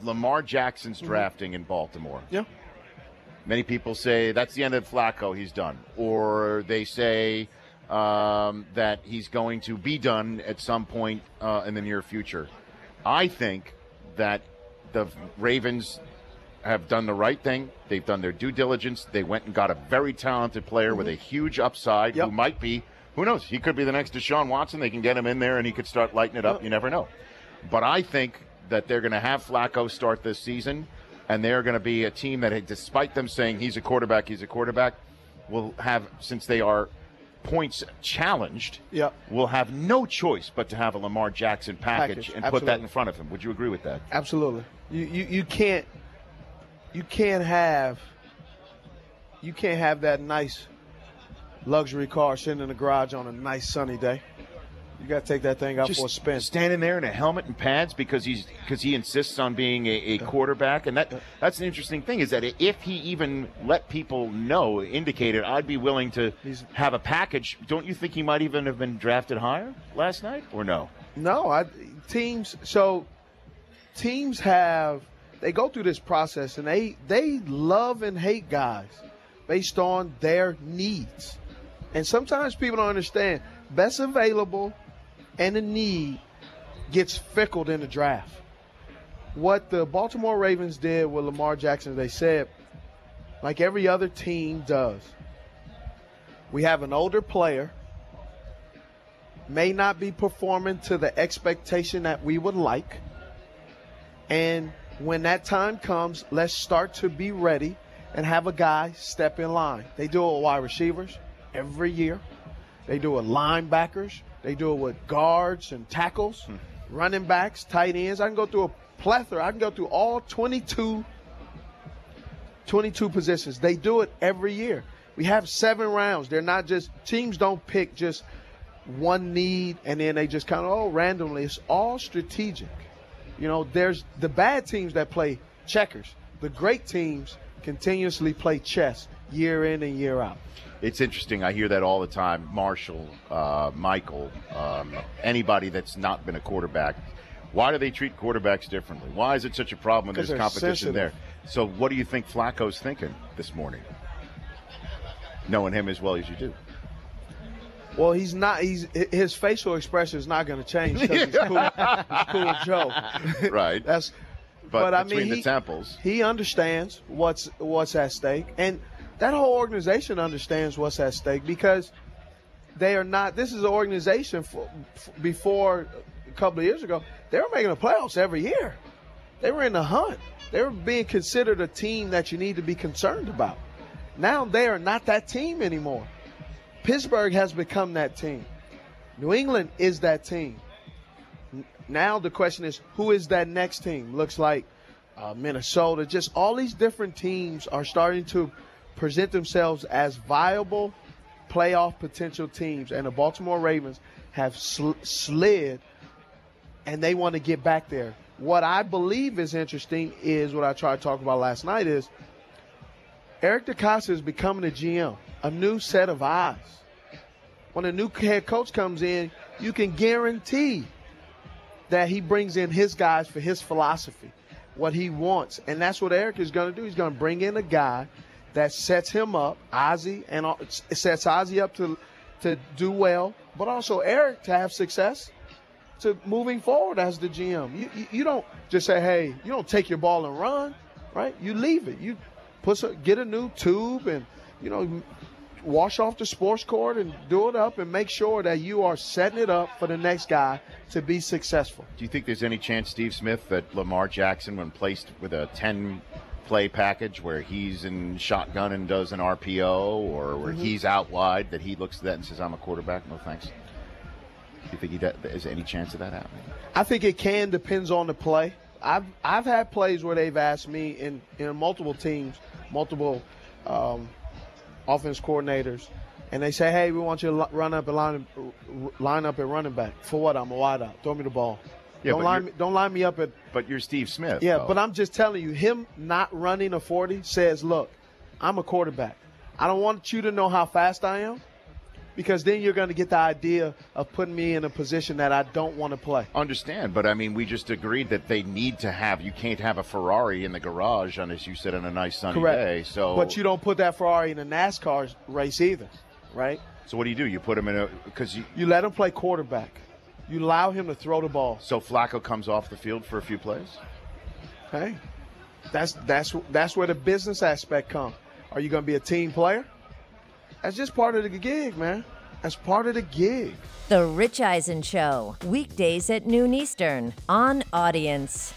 Lamar Jackson's drafting in Baltimore. Yeah. Many people say that's the end of Flacco, he's done. Or they say that he's going to be done at some point in the near future. I think that the Ravens have done the right thing. They've done their due diligence. They went and got a very talented player with a huge upside who might be, who knows, he could be the next Deshaun Watson. They can get him in there and he could start lighting it up. You never know. But I think that they're going to have Flacco start this season, and they're going to be a team that, despite them saying he's a quarterback, will have, since they are points challenged, will have no choice but to have a Lamar Jackson package and put that in front of him. Would you agree with that? Absolutely. You can't have that nice luxury car sitting in the garage on a nice sunny day. You got to take that thing out for a spin. Standing there in a helmet and pads because he insists on being a quarterback, and that's an interesting thing is that if he even let people know, indicated, I'd be willing to have a package. Don't you think he might even have been drafted higher last night, or no? No, teams have. They go through this process, and they love and hate guys based on their needs. And sometimes people don't understand. Best available and the need gets fickle in the draft. What the Baltimore Ravens did with Lamar Jackson, they said, like every other team does, we have an older player, may not be performing to the expectation that we would like, and when that time comes, let's start to be ready and have a guy step in line. They do it with wide receivers every year. They do it with linebackers. They do it with guards and tackles, running backs, tight ends. I can go through a plethora. I can go through all 22 positions. They do it every year. We have 7 rounds. They're not just – teams don't pick just one need and then they just kind of, randomly. It's all strategic. You know, there's the bad teams that play checkers. The great teams continuously play chess year in and year out. It's interesting. I hear that all the time. Marshall, Michael, anybody that's not been a quarterback. Why do they treat quarterbacks differently? Why is it such a problem when there's competition there? So what do you think Flacco's thinking this morning, knowing him as well as you do? Well, he's not. His facial expression is not going to change because he's cool. He's cool with Joe. Right. But I mean, the temples. He understands what's at stake, and that whole organization understands what's at stake because they are not. This is an organization before a couple of years ago. They were making the playoffs every year. They were in the hunt. They were being considered a team that you need to be concerned about. Now they are not that team anymore. Pittsburgh has become that team. New England is that team. Now the question is, who is that next team? Looks like Minnesota. Just all these different teams are starting to present themselves as viable playoff potential teams. And the Baltimore Ravens have slid, and they want to get back there. What I believe is interesting is what I tried to talk about last night is Eric DeCosta is becoming a GM, a new set of eyes. When a new head coach comes in, you can guarantee that he brings in his guys for his philosophy, what he wants. And that's what Eric is going to do. He's going to bring in a guy that sets him up, Ozzie, and sets Ozzie up to do well, but also Eric to have success to moving forward as the GM. You don't just say, hey, you don't take your ball and run, right? You leave it. You get a new tube and, wash off the sports court and do it up and make sure that you are setting it up for the next guy to be successful. Do you think there's any chance, Steve Smith, that Lamar Jackson, when placed with a 10-play package where he's in shotgun and does an RPO or where he's out wide, that he looks at that and says, I'm a quarterback, no thanks? Do you think there's any chance of that happening? I think it depends on the play. I've had plays where they've asked me in multiple teams, multiple offense coordinators, and they say, hey, we want you to line up at running back. For what? I'm a wideout. Throw me the ball. Yeah, don't line me up at – But you're Steve Smith. Yeah, though. But I'm just telling you, him not running a 40 says, look, I'm a quarterback. I don't want you to know how fast I am. because then you're going to get the idea of putting me in a position that I don't want to play. Understand, but I mean, we just agreed that they need to have. You can't have a Ferrari in the garage, as you said, on a nice sunny day. So, but you don't put that Ferrari in a NASCAR race either, right? So what do? You put him in a because you let him play quarterback. You allow him to throw the ball. So Flacco comes off the field for a few plays. Hey, that's where the business aspect comes. Are you going to be a team player? That's just part of the gig, man. That's part of the gig. The Rich Eisen Show, weekdays at noon Eastern on Audience.